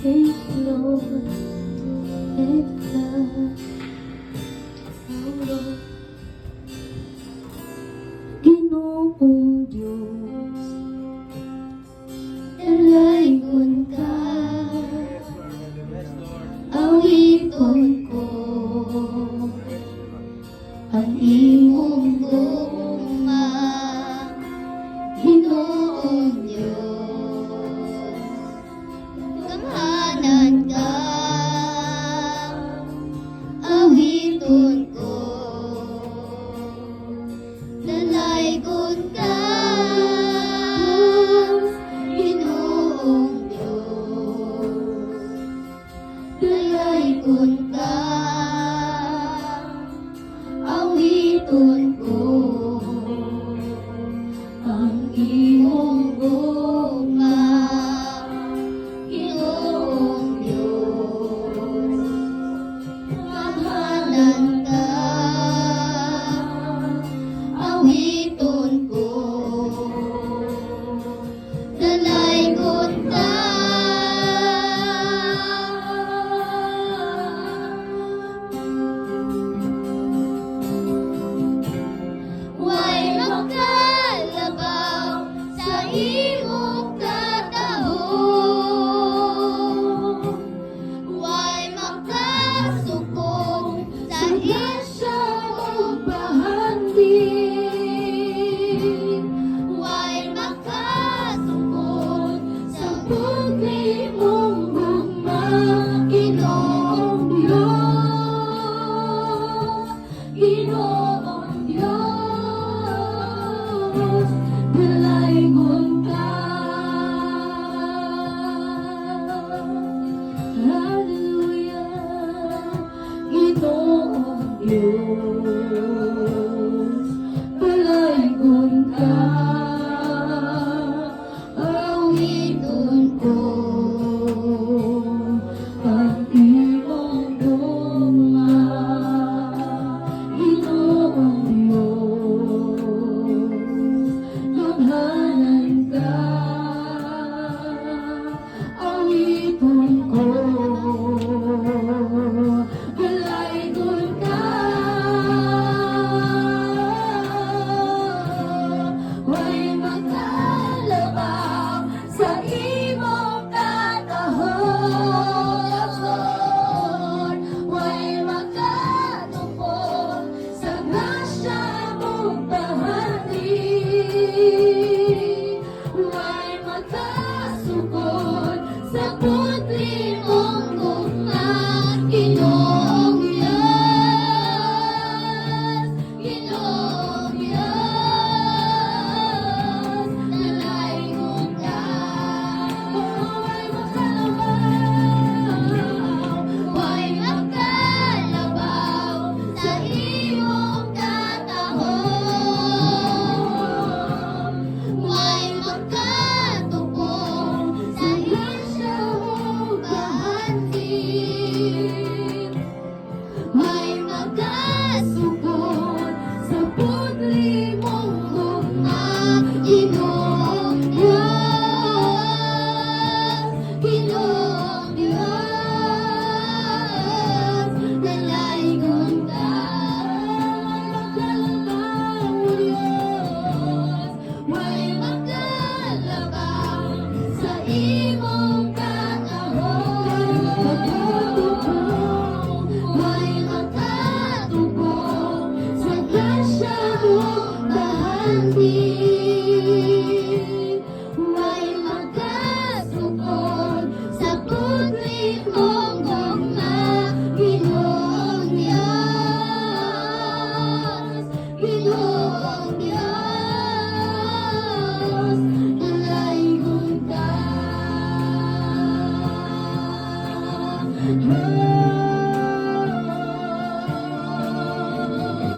Take Lord, take God, Ginoong Diyos, dalaygon ka, awiton ko ang imong gugma, Ginoong Diyos, gamhanan ka, awiton ko, dalaygon ka, Ginoong Diyos, dalaygon ka, awiton ko ang imong gugma, Ginoong Diyos, gamhanan ka, awiton ko, dalaygon ka, way makalabaw sa imong katahon, way makasukong sa isyong bahandin, way makasukong sa pugli mong gugma, Ginoong Diyos, Ginoong Diyos, dalaygon ka. Hallelujah, Ginoong Diyos, dalaygon ka, awiton ko ang imong gugma, Ginoong Diyos, gamhanan ka, awiton ko, dalaygon ka, way makalabaw sa imong katahon, way makatupon sa grasya mong bahandin, way makasukod sa putli mong gugma, Ginoong Diyos, Ginoong Diyos, dalaygon ka, way makalabaw sa imong katahon, way makatupong sa isyong bahandin, may makasukod sa putli mong gugma, Ginoong Diyos, Ginoong Diyos, dalaygon ka, way makalabaw sa imong katahon, way makatupong sa grasya mong bahandin.